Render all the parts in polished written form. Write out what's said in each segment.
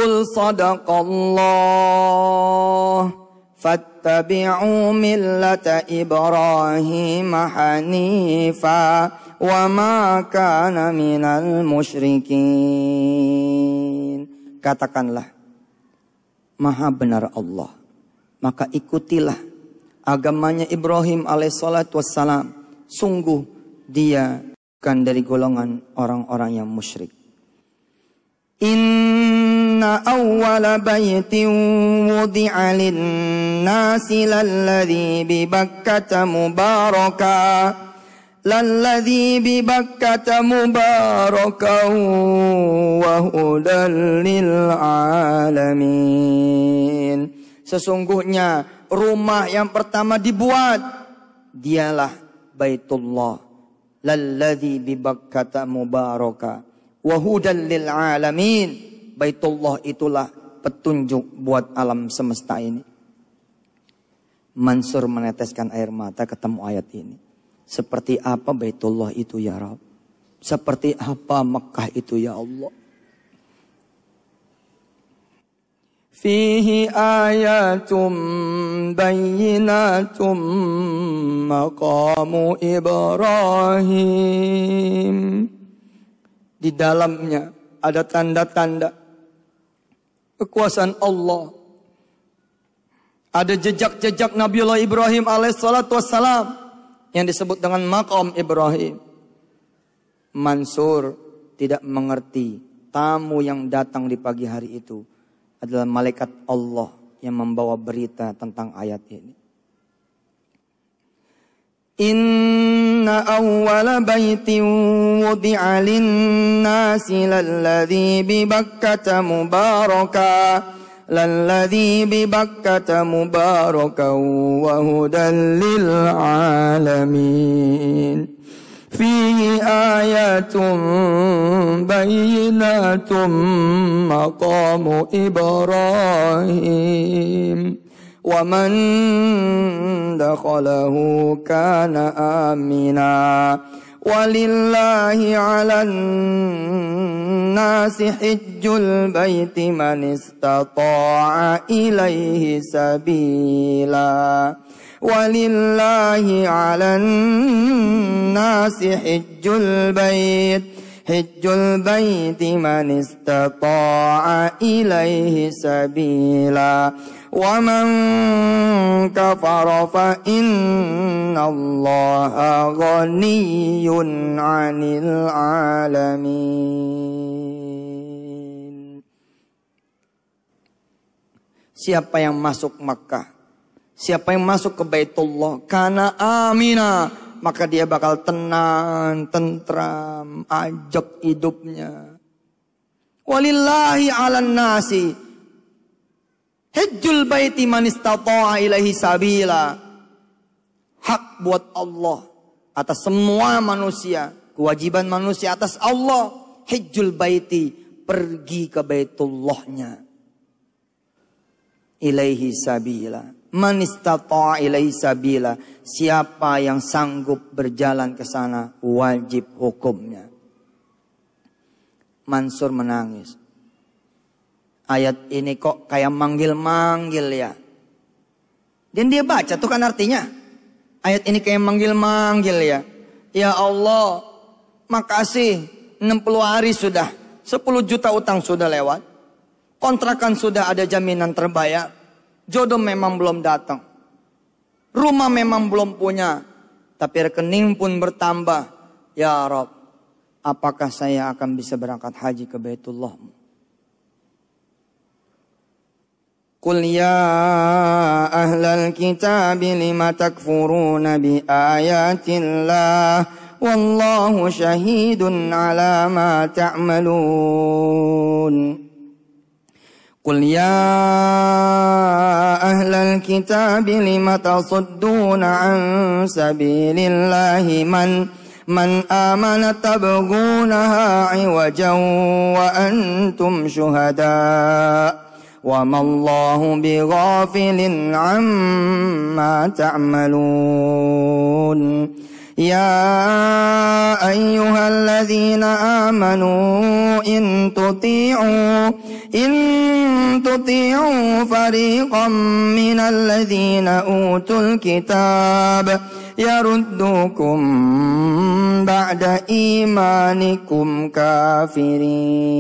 Qul sadaqallah fattabi'u millata Ibrahim hanifa wa ma kana minal musyrikin. Katakanlah, Maha benar Allah, maka ikutilah agamanya Ibrahim alaihissalatu wassalam. Sungguh dia bukan dari golongan orang-orang yang musyrik. Inna awwala baytin wudi'a lin-nasi lalladzi bi Bakkata mubaraka wa hudan lil alamin. Sesungguhnya rumah yang pertama dibuat dialah Baitullah lalladzi bi Bakkata mubaraka wa hudan lil alamin. Baitullah itulah petunjuk buat alam semesta ini. Mansur meneteskan air mata ketemu ayat ini. Seperti apa Baitullah itu ya Rabb? Seperti apa Mekah itu ya Allah? Fihi ayatum bayyinatum maqamu Ibrahim. Di dalamnya ada tanda-tanda kekuasaan Allah. Ada jejak-jejak Nabiullah Ibrahim alaihissalatu wassalam yang disebut dengan maqam Ibrahim. Mansur tidak mengerti tamu yang datang di pagi hari itu adalah malaikat Allah yang membawa berita tentang ayat ini. Inna awwala baitin wudi'a lin-nasi lalladzi bi Bakkata mubaraka wa hudan lil alamin. Fihi ayatun bayyinatun maqamu Ibrahim wa man dakhalahu kana amina walillahi 'alan nasi hajjul baiti man istata'a ilaihi sabila. Walillahi 'alan nasi hajjul baiti man istata'a ilaihi sabila. Wa man kafara fa innallaha ghaniyyun 'anil 'alamin. Siapa yang masuk Makkah, siapa yang masuk ke Baitullah kana amina, maka dia bakal tenang, tentram, ajak hidupnya. Walillahi 'alan nasi hajjul baiti man istata'a ilaihi sabila. Hak buat Allah atas semua manusia, kewajiban manusia atas Allah. Hajjul baiti, pergi ke Baitullahnya. Ilaihi sabila. Man istata'a ilaihi sabila. Siapa yang sanggup berjalan ke sana, wajib hukumnya. Mansur menangis. Ayat ini kok kayak manggil-manggil ya. Dan dia baca tuh kan artinya. Ayat ini kayak manggil-manggil ya. Ya Allah, makasih 60 hari sudah. 10 juta utang sudah lewat. Kontrakan sudah ada jaminan terbayar. Jodoh memang belum datang. Rumah memang belum punya. Tapi rekening pun bertambah. Ya Rabb, apakah saya akan bisa berangkat haji ke Baitullah? Qul ya ahlal kitab lima takfuruna bi ayatillah wallahu syahidun ala ma ta'malun. Qul ya ahlal kitab lima tasudduna an sabilillahi man amana tabghunaha iwajan wa antum syuhada. Wa mallahu bighafilin amma ta'malun. Ya ayyuhalladzina amanu in tuti'u fariqam minal ladzina utul kitab yaruddukum ba'da imanikum kafirin.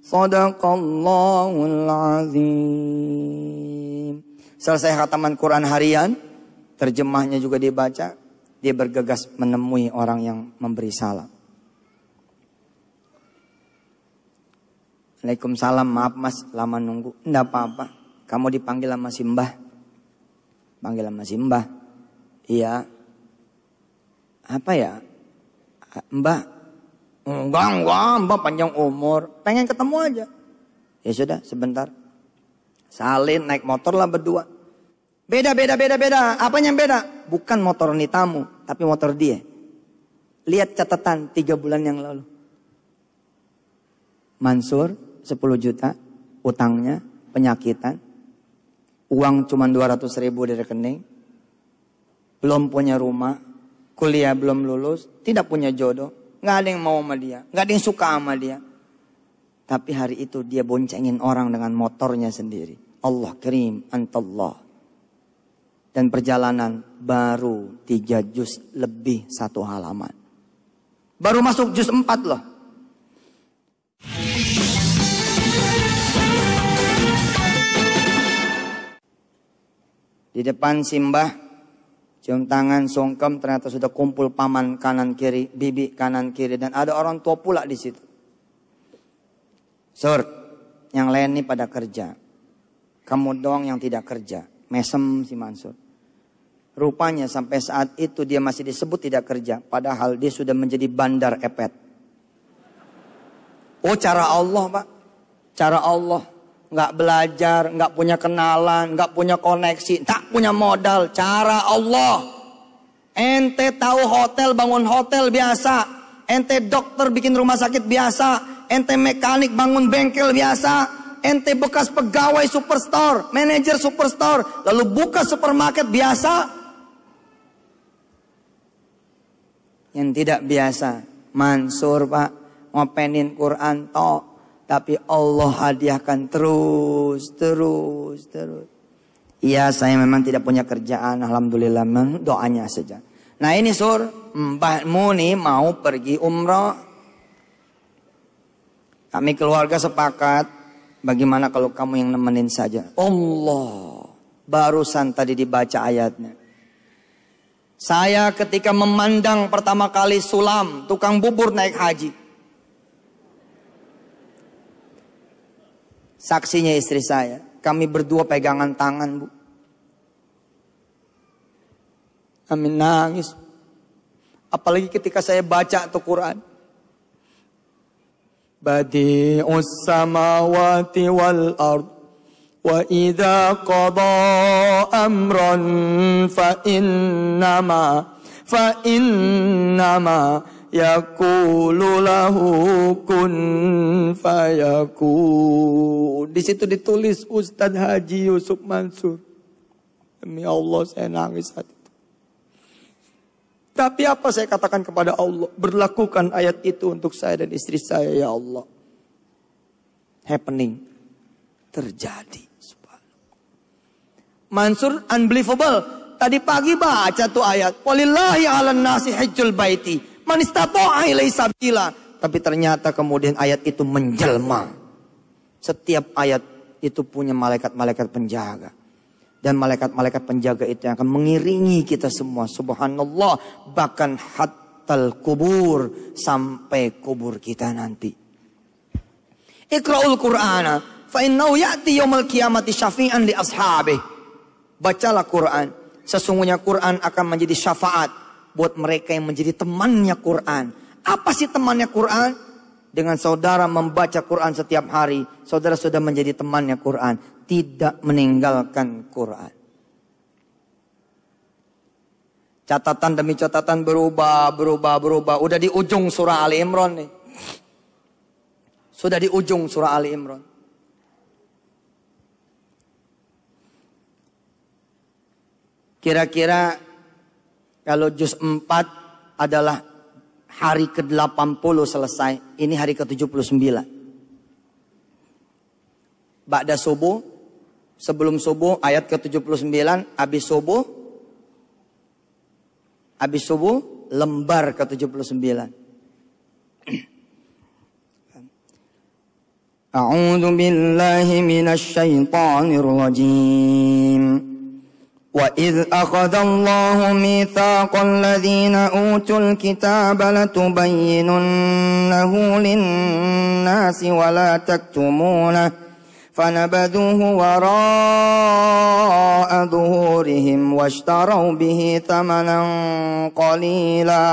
Shadaqallahul azim. Selesai khataman Quran harian, terjemahnya juga dibaca, dia bergegas menemui orang yang memberi salam. Waalaikumsalam, maaf mas, lama nunggu. Enggak apa-apa, kamu dipanggil sama si Mbah. Panggil sama si Mbah. Iya. Apa ya? Mbah. Enggak, Mbah panjang umur. Pengen ketemu aja. Ya sudah, sebentar. Salin naik motor lah berdua. Beda. Apanya yang beda? Bukan motor nitamu, tapi motor dia. Lihat catatan 3 bulan yang lalu. Mansur 10 juta, utangnya, penyakitan. Uang cuma 200 ribu di rekening. Belum punya rumah, kuliah belum lulus, tidak punya jodoh. Gak ada yang mau sama dia, gak ada yang suka sama dia. Tapi hari itu dia boncengin orang dengan motornya sendiri. Allah karim, antallah. Dan perjalanan baru 3 juz lebih 1 halaman. Baru masuk juz 4 loh. Di depan simbah, cium tangan, sungkem, ternyata sudah kumpul paman kanan kiri, bibi kanan kiri, dan ada orang tua pula di situ. Sur, yang lain nih pada kerja. Kamu doang yang tidak kerja. Mesem si Mansur. Rupanya sampai saat itu dia masih disebut tidak kerja. Padahal dia sudah menjadi bandar epet. Oh, cara Allah Pak. Cara Allah. Nggak belajar, nggak punya kenalan, nggak punya koneksi, tak punya modal. Cara Allah. Ente tahu hotel, bangun hotel biasa. Ente dokter bikin rumah sakit biasa. Ente mekanik bangun bengkel biasa. Ente bekas pegawai superstore, manajer superstore, lalu buka supermarket biasa. Yang tidak biasa, Mansur Pak, ngopenin Quran tok. Tapi Allah hadiahkan terus. Iya, saya memang tidak punya kerjaan, alhamdulillah, doanya saja. Nah ini Sur, mbahmu nih mau pergi umroh. Kami keluarga sepakat, bagaimana kalau kamu yang nemenin saja. Allah, barusan tadi dibaca ayatnya. Saya ketika memandang pertama kali Sulam, tukang bubur naik haji. Saksinya istri saya. Kami berdua pegangan tangan, Bu. Kami nangis. Apalagi ketika saya baca tuh Quran. Badi'us samawati wal ard. Wa idha qada amran fa innama yaqulu lahu kun fayakun. Di situ ditulis Ustadz Haji Yusuf Mansur. Demi Allah saya nangis saat itu. Tapi apa saya katakan kepada Allah? Berlakukan ayat itu untuk saya dan istri saya ya Allah. Happening. Terjadi. Mansur unbelievable. Tadi pagi baca tuh ayat. Walillahi 'alan nasi hajjul baiti man istata'a ilaihi sabila. Tapi ternyata kemudian ayat itu menjelma. Setiap ayat itu punya malaikat-malaikat penjaga. Dan malaikat-malaikat penjaga itu yang akan mengiringi kita semua. Subhanallah. Bahkan hattal kubur. Sampai kubur kita nanti. Iqra'ul Qur'ana. Fa'innahu ya'ti yawmal qiyamati syafi'an li ashabih. Bacalah Quran. Sesungguhnya Quran akan menjadi syafaat buat mereka yang menjadi temannya Quran. Apa sih temannya Quran? Dengan saudara membaca Quran setiap hari, saudara sudah menjadi temannya Quran. Tidak meninggalkan Quran. Catatan demi catatan berubah. Udah di ujung surah Ali Imran nih. Sudah di ujung surah Ali Imran. Kira-kira Kalau juz 4 adalah hari ke-80 selesai. Ini hari ke-79. Ba'da subuh, sebelum subuh ayat ke-79, habis subuh lembar ke-79. A'udzu billahi minasy syaithanir rajim. وَإِذْ أَخَذَ اللَّهُ مِيثَاقَ الَّذِينَ أُوتُوا الْكِتَابَ لَتُبَيِّنُنَّهُ لِلنَّاسِ وَلَا تَكْتُمُونَهُ فَنَبَذُوهُ وَرَاءَ ظُهُورِهِمْ وَاشْتَرَوْا بِهِ ثَمَنًا قَلِيلًا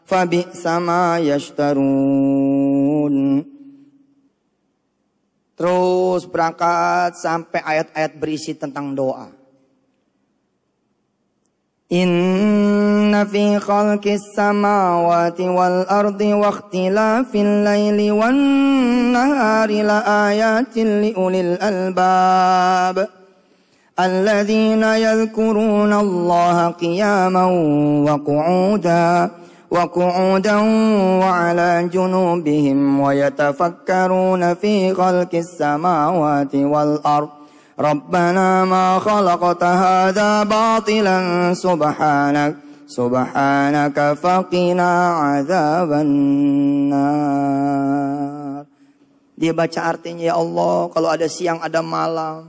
فَبِئْسَ مَا يَشْتَرُونَ. Terus berangkat sampai ayat-ayat berisi tentang doa. Inna fi khalqis samawati wal ardi wa ikhtilafil laili wan nahari la ayatin li ulil albab alladzina yadhkuruna Allaha qiyaman wa qu'udan wa ala junubihim wa yatafakkaruna fi khalqis samawati wal ardi Rabbana ma khalaqta hadha batilan subhanaka faqina adzaban nar. Dia baca artinya, ya Allah, kalau ada siang ada malam,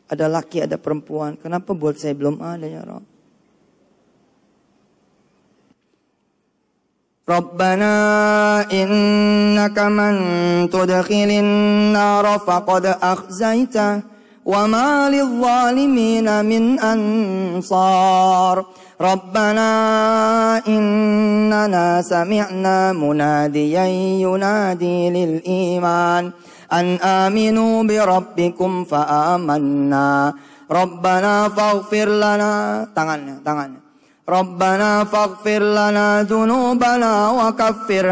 ada laki ada perempuan, kenapa buat saya belum ada ya Rabb? Rabbana innaka man tudkhilin nar faqad akhzaita wa ma lidh-dhalimina min ansar. Rabbana innana sami'na munadiyan yunadi lil iman an aminu bi rabbikum fa amanna. Rabbana faghfir lana, tangannya. Rabbana faghfir lana dhunubana wa kaffir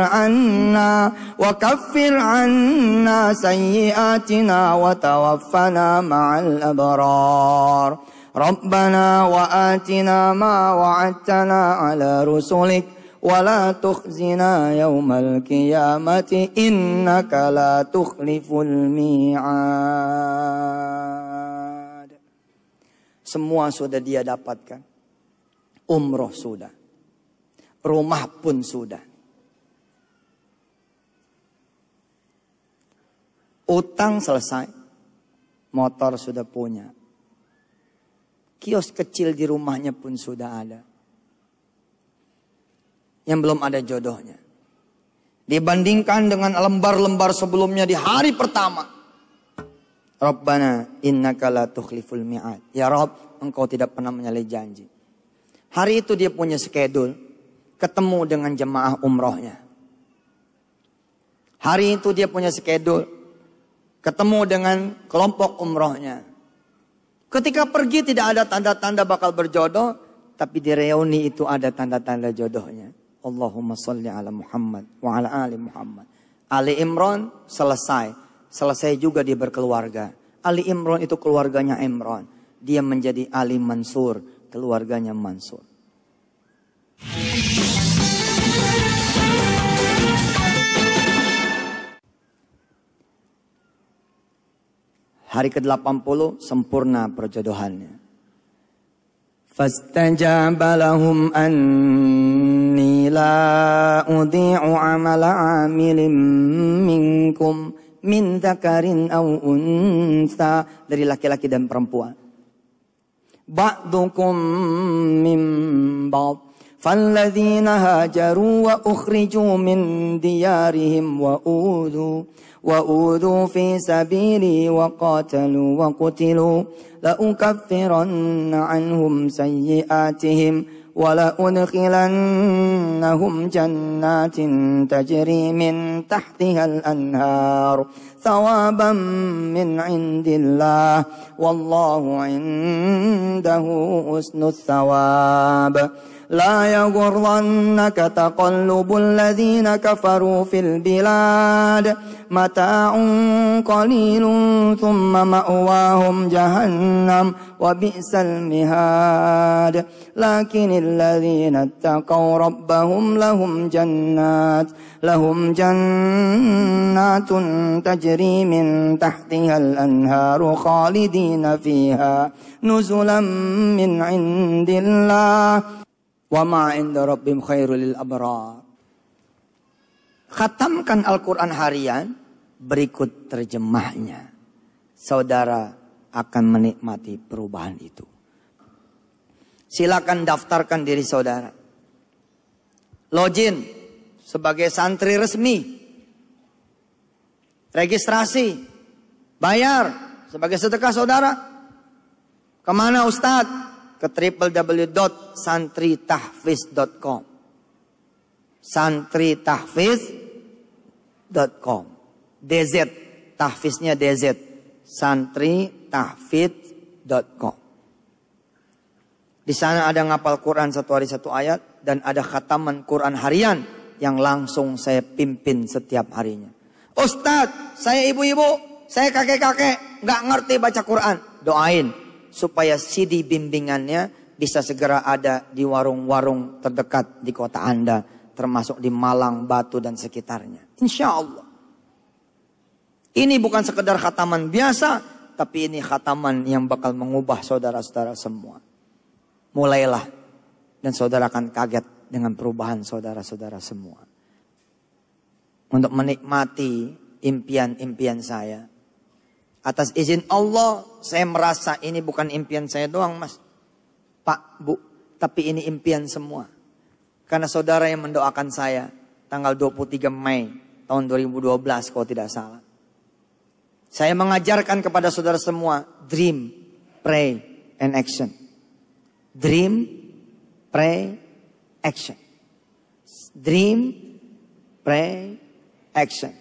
anna sayyi'atina wa tawaffana ma'al abrar. Rabbana wa atina ma wa'adtana ala rusulik wa la tukhzina yawmal qiyamati innaka la tukhliful mi'ad. Semua sudah dia dapatkan. Umroh sudah, rumah pun sudah, utang selesai, motor sudah punya, kios kecil di rumahnya pun sudah ada. Yang belum ada jodohnya. Dibandingkan dengan lembar-lembar sebelumnya di hari pertama. Rabbana innaka la tukhliful mi'ad. Ya Rabb, engkau tidak pernah menyalahi janji. Hari itu dia punya skedul, ketemu dengan jemaah umrohnya. Hari itu dia punya skedul, ketemu dengan kelompok umrohnya. Ketika pergi tidak ada tanda-tanda bakal berjodoh, tapi di reuni itu ada tanda-tanda jodohnya. Allahumma salli ala Muhammad wa ala ali Muhammad. Ali Imran selesai juga dia berkeluarga. Ali Imran itu keluarganya Imran. Dia menjadi Ali Mansur, keluarganya Mansur. Hari ke-80 sempurna perjodohannya. Fastajaba lahum anni la udhi'u amala 'amilin minkum min dzakarin aw unsa, dari laki-laki dan perempuan. Ba'dukum min ba'd. فالذين هاجروا وأخرجوا من ديارهم وأوذوا في سبيلي وقاتلوا وقتلوا لأكفرن عنهم سيئاتهم ولأدخلنهم جنات تجري من تحتها الأنهار ثوابا من عند الله والله عنده حسن الثواب لا يغرنك تقلب الذين كفروا في البلاد متاع قليل ثم مأواهم جهنم وبئس المهاد لكن الذين اتقوا ربهم لهم جنات تجري من تحتها الأنهار خالدين فيها نزلا من عند الله وما عند ربهم خير للأبرار. Khatamkan Al-Quran harian, berikut terjemahnya. Saudara akan menikmati perubahan itu. Silakan daftarkan diri saudara. Login sebagai santri resmi. Registrasi. Bayar sebagai sedekah saudara. Kemana Ustadz? Ke www.santritahfiz.com. Santritahfiz.com. DZ, tahfiznya DZ. Santritahfiz.com. Di sana ada ngapal Quran satu hari satu ayat dan ada khataman Quran harian yang langsung saya pimpin setiap harinya. Ustadz, saya ibu-ibu, saya kakek-kakek, nggak ngerti baca Quran. Doain supaya CD bimbingannya bisa segera ada di warung-warung terdekat di kota Anda, termasuk di Malang, Batu dan sekitarnya. Insya Allah. Ini bukan sekedar khataman biasa, tapi ini khataman yang bakal mengubah saudara-saudara semua. Mulailah dan saudara akan kaget dengan perubahan saudara-saudara semua. Untuk menikmati impian-impian saya. Atas izin Allah, saya merasa ini bukan impian saya doang, Mas. Pak, Bu, tapi ini impian semua. Karena saudara yang mendoakan saya tanggal 23 Mei tahun 2012 kalau tidak salah. Saya mengajarkan kepada saudara semua, dream, pray, and action. Dream, pray, action. Dream, pray, action.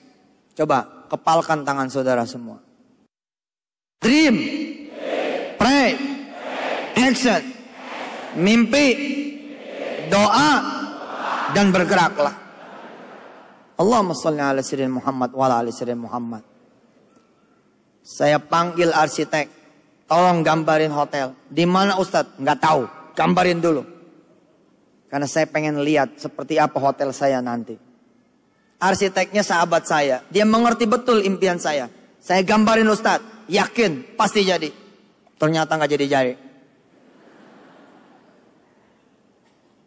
Coba kepalkan tangan saudara semua. Dream, pray, action. Mimpi, doa, dan bergeraklah. Allahumma sholli ala sayyidina Muhammad wa ala ali sayyidina Muhammad. Saya panggil arsitek, tolong gambarin hotel. Di mana Ustadz? Nggak tahu, gambarin dulu. Karena saya pengen lihat seperti apa hotel saya nanti. Arsiteknya sahabat saya, dia mengerti betul impian saya. Saya gambarin Ustadz. Yakin pasti jadi. Ternyata nggak jadi.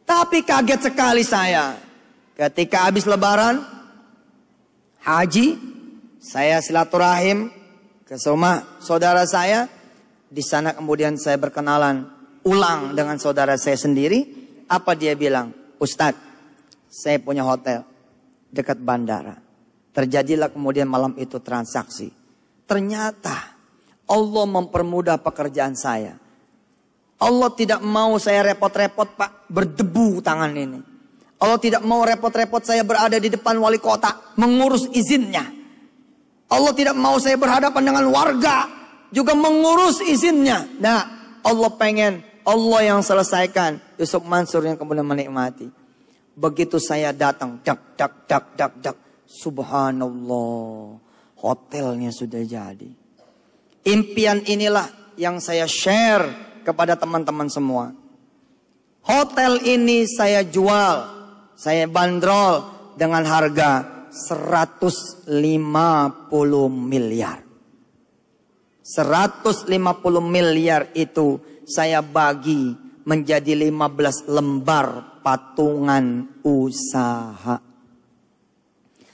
Tapi kaget sekali saya ketika habis lebaran haji, saya silaturahim ke rumah saudara saya. Di sana kemudian saya berkenalan ulang dengan saudara saya sendiri. Apa dia bilang? Ustadz, saya punya hotel dekat bandara. Terjadilah kemudian malam itu transaksi. Ternyata Allah mempermudah pekerjaan saya. Allah tidak mau saya repot-repot, Pak, berdebu tangan ini. Allah tidak mau repot-repot saya berada di depan wali kota mengurus izinnya. Allah tidak mau saya berhadapan dengan warga juga mengurus izinnya. Nah, Allah pengen Allah yang selesaikan. Yusuf Mansur yang kemudian menikmati. Begitu saya datang, dak. Subhanallah, hotelnya sudah jadi. Impian inilah yang saya share kepada teman-teman semua. Hotel ini saya jual, saya bandrol dengan harga 150 miliar. 150 miliar itu saya bagi menjadi 15 lembar patungan usaha.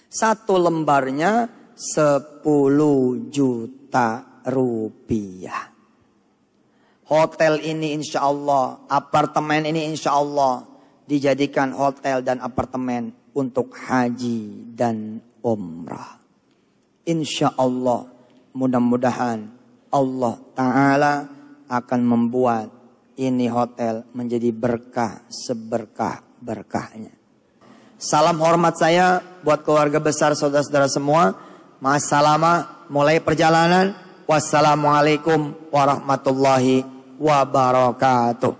Satu lembarnya 10 juta rupiah. Hotel ini insya Allah, apartemen ini insya Allah dijadikan hotel dan apartemen untuk haji dan umrah. Insya Allah, mudah-mudahan Allah Ta'ala akan membuat ini hotel menjadi berkah seberkah-berkahnya. Salam hormat saya buat keluarga besar saudara-saudara semua. Ma'assalamah, mulai perjalanan. Wassalamualaikum warahmatullahi wabarakatuh.